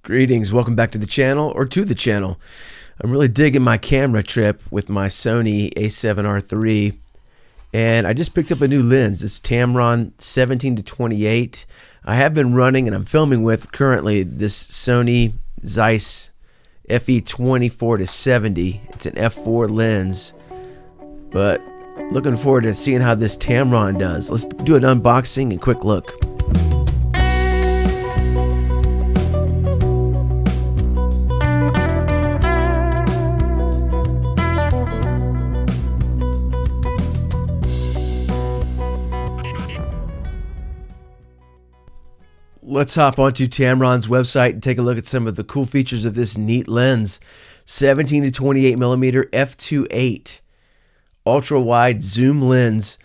Greetings, welcome back to the channel, or to the channel. I'm really digging my camera trip with my Sony A7R III, and I just picked up a new lens, this Tamron 17-28. I have been running and I'm filming with currently this Sony Zeiss FE24-70. It's an f4 lens, but looking forward to seeing how this Tamron does. Let's do an unboxing and quick look. Let's hop onto Tamron's website and take a look at some of the cool features of this neat lens. 17-28mm f2.8 ultra wide zoom lens.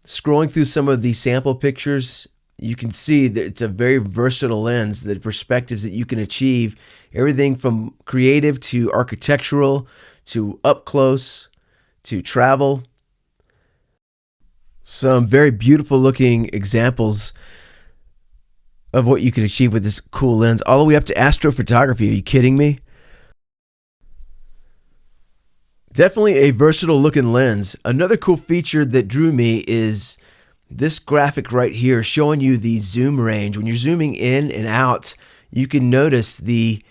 Scrolling through some of the sample pictures, you can see that it's a very versatile lens. The perspectives that you can achieve, everything from creative to architectural to up close to travel. Some very beautiful looking examples of what you can achieve with this cool lens, all the way up to astrophotography. Are you kidding me? Definitely a versatile looking lens. Another cool feature that drew me is this graphic right here showing you the zoom range. When you're zooming in and out, you can notice the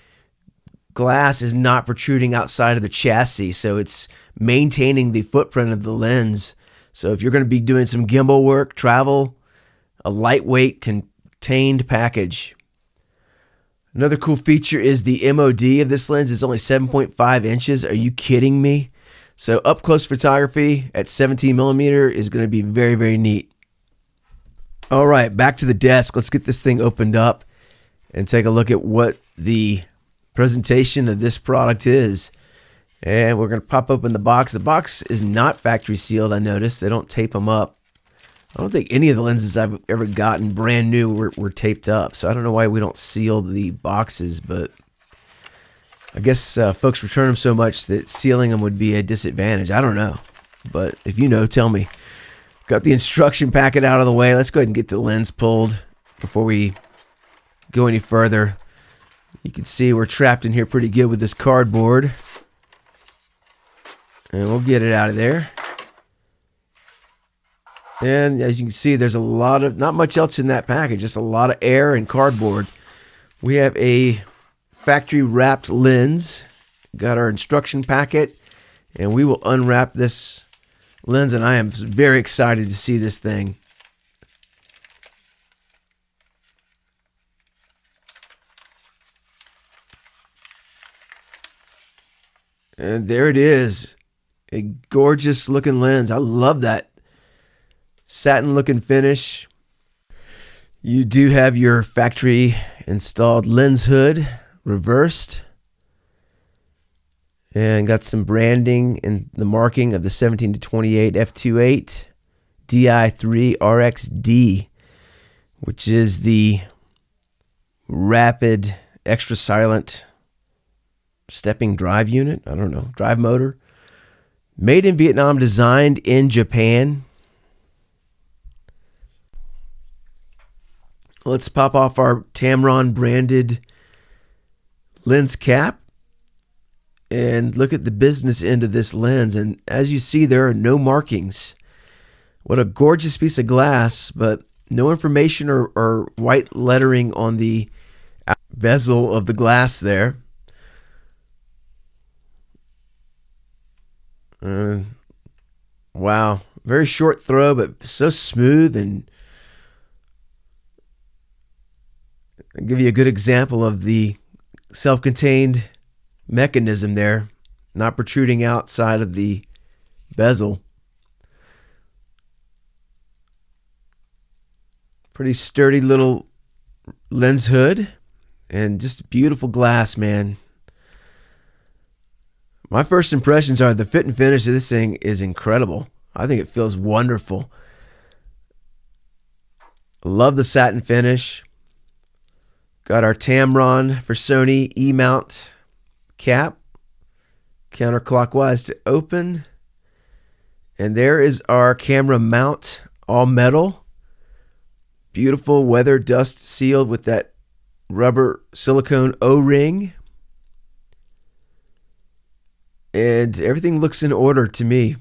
glass is not protruding outside of the chassis, so it's maintaining the footprint of the lens. So if you're going to be doing some gimbal work, travel, a lightweight contained package. Another cool feature is the MOD of this lens is only 7.5 inches. Are you kidding me? So up close photography at 17mm is going to be very, very neat. All right, back to the desk. Let's get this thing opened up and take a look at what the presentation of this product is. And we're going to pop open the box. The box is not factory sealed, I noticed. They don't tape them up. I don't think any of the lenses I've ever gotten brand new were taped up, so I don't know why we don't seal the boxes, but I guess folks return them so much that sealing them would be a disadvantage. I don't know, but if you know, tell me. Got the instruction packet out of the way. Let's go ahead and get the lens pulled before we go any further. You can see we're trapped in here pretty good with this cardboard, and we'll get it out of there. And as you can see, there's a lot of, not much else in that package, just a lot of air and cardboard. We have a factory wrapped lens, got our instruction packet, and we will unwrap this lens, and I am very excited to see this thing. And there it is, a gorgeous looking lens. I love that satin looking finish. You do have your factory installed lens hood reversed, and got some branding and the marking of the 17-28 f2.8 III RXD, which is the rapid extra silent stepping drive unit. I don't know, drive motor. Made in Vietnam, designed in Japan. Let's pop off our Tamron branded lens cap and look at the business end of this lens. And as you see, there are no markings. What a gorgeous piece of glass, but no information or white lettering on the bezel of the glass there. Wow, very short throw, but so smooth. And I'll give you a good example of the self-contained mechanism there, not protruding outside of the bezel. Pretty sturdy little lens hood, and just beautiful glass, man. My first impressions are the fit and finish of this thing is incredible. I think it feels wonderful. Love the satin finish. Got our Tamron for Sony E mount cap, counterclockwise to open. And there is our camera mount, all metal. Beautiful weather dust sealed with that rubber silicone O-ring, and everything looks in order to me.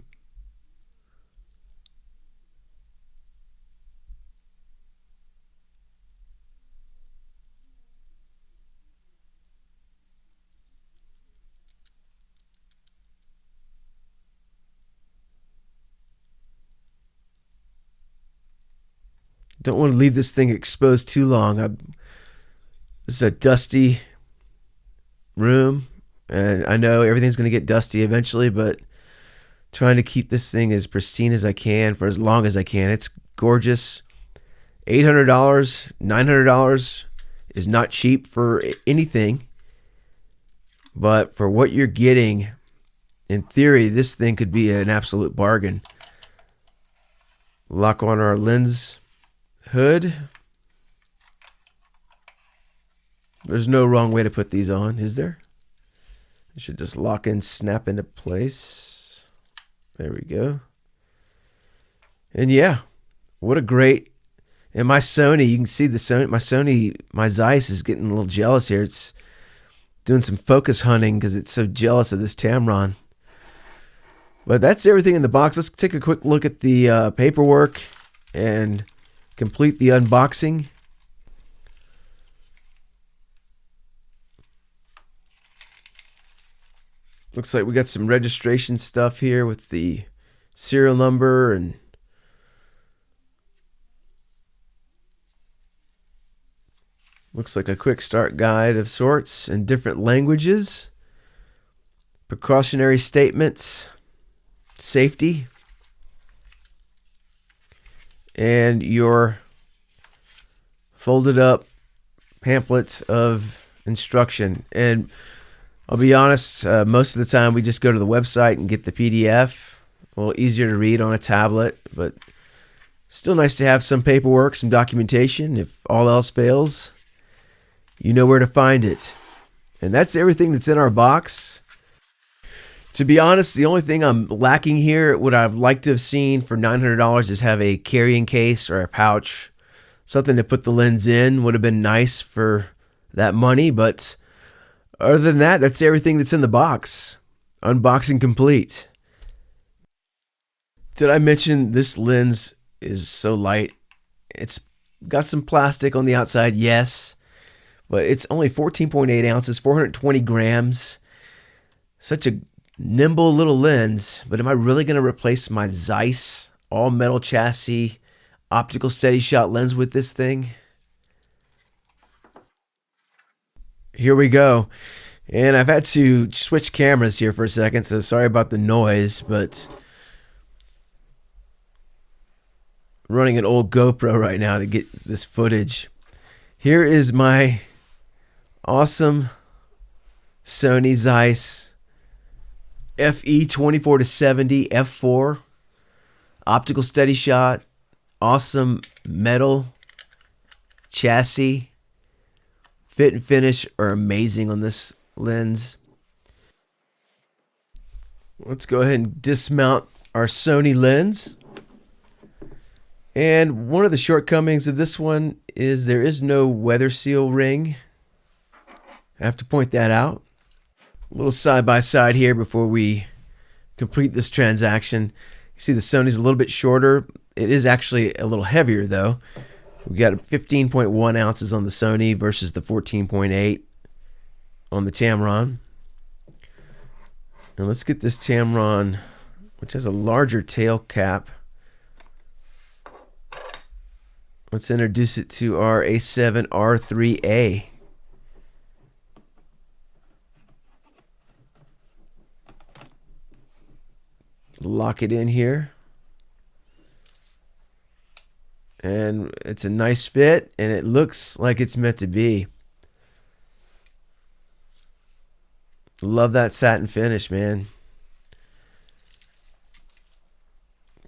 Don't want to leave this thing exposed too long. This is a dusty room, and I know everything's going to get dusty eventually, but trying to keep this thing as pristine as I can for as long as I can. It's gorgeous. $800, $900 is not cheap for anything, but for what you're getting, in theory, this thing could be an absolute bargain. Lock on our lens hood. There's no wrong way to put these on, is there? It should just lock and snap into place. There we go. And yeah, what a great. And my Sony, you can see the Sony, my Zeiss is getting a little jealous here. It's doing some focus hunting because it's so jealous of this Tamron. But that's everything in the box. Let's take a quick look at the paperwork and complete the unboxing. Looks like we got some registration stuff here with the serial number and looks like a quick start guide of sorts in different languages. Precautionary statements, safety, and your folded up pamphlets of instruction. And I'll be honest, most of the time we just go to the website and get the PDF. A little easier to read on a tablet, but still nice to have some paperwork, some documentation. If all else fails, you know where to find it. And that's everything that's in our box. To be honest, the only thing I'm lacking here, what I'd like to have seen for $900 is have a carrying case or a pouch. Something to put the lens in would have been nice for that money, but other than that, that's everything that's in the box. Unboxing complete. Did I mention this lens is so light? It's got some plastic on the outside, yes, but it's only 14.8 ounces, 420 grams. Such a nimble little lens, but am I really going to replace my Zeiss all metal chassis optical steady shot lens with this thing? Here we go. And I've had to switch cameras here for a second, so sorry about the noise, but running an old GoPro right now to get this footage. Here is my awesome Sony Zeiss FE 24-70 f4 optical steady shot, awesome metal chassis. Fit and finish are amazing on this lens. Let's go ahead and dismount our Sony lens. And one of the shortcomings of this one is there is no weather seal ring. I have to point that out. A little side by side here before we complete this transaction. You see the Sony's a little bit shorter. It is actually a little heavier though. We got 15.1 ounces on the Sony versus the 14.8 on the Tamron. And let's get this Tamron, which has a larger tail cap. Let's introduce it to our A7 R3A. Lock it in here. And it's a nice fit, and it looks like it's meant to be. Love that satin finish, man.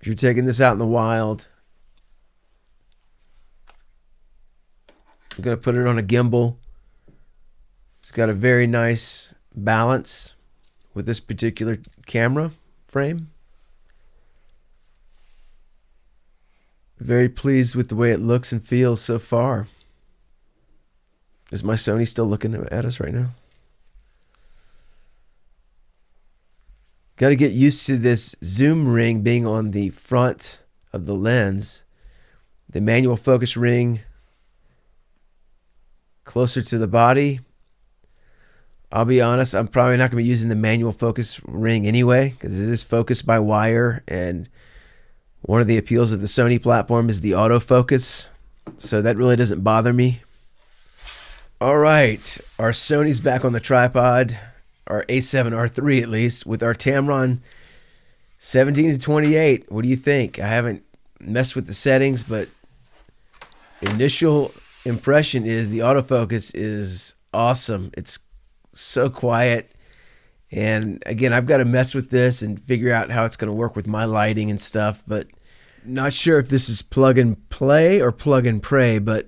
If you're taking this out in the wild, you're going to put it on a gimbal. It's got a very nice balance with this particular camera frame. Very pleased with the way it looks and feels so far. Is my Sony still looking at us right now? Got to get used to this zoom ring being on the front of the lens. The manual focus ring closer to the body. I'll be honest, I'm probably not going to be using the manual focus ring anyway, because it is focused by wire, and one of the appeals of the Sony platform is the autofocus, so that really doesn't bother me. All right, our Sony's back on the tripod, our A7R III at least, with our Tamron 17-28. What do you think? I haven't messed with the settings, but initial impression is the autofocus is awesome. It's so quiet, and again, I've got to mess with this and figure out how it's going to work with my lighting and stuff, but not sure if this is plug and play or plug and pray, but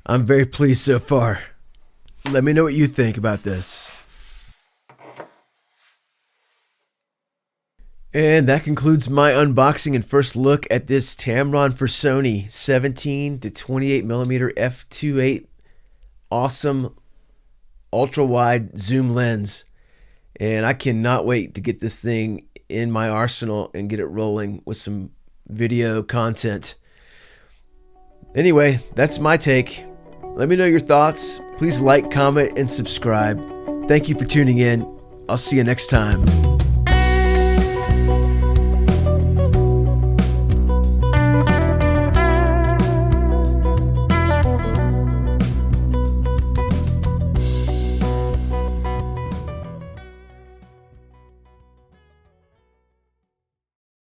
I'm very pleased so far. Let me know what you think about this. And that concludes my unboxing and first look at this Tamron for Sony 17-28mm f2.8 awesome ultra wide zoom lens. And I cannot wait to get this thing in my arsenal and get it rolling with some video content. Anyway, that's my take. Let me know your thoughts. Please like, comment, and subscribe. Thank you for tuning in. I'll see you next time.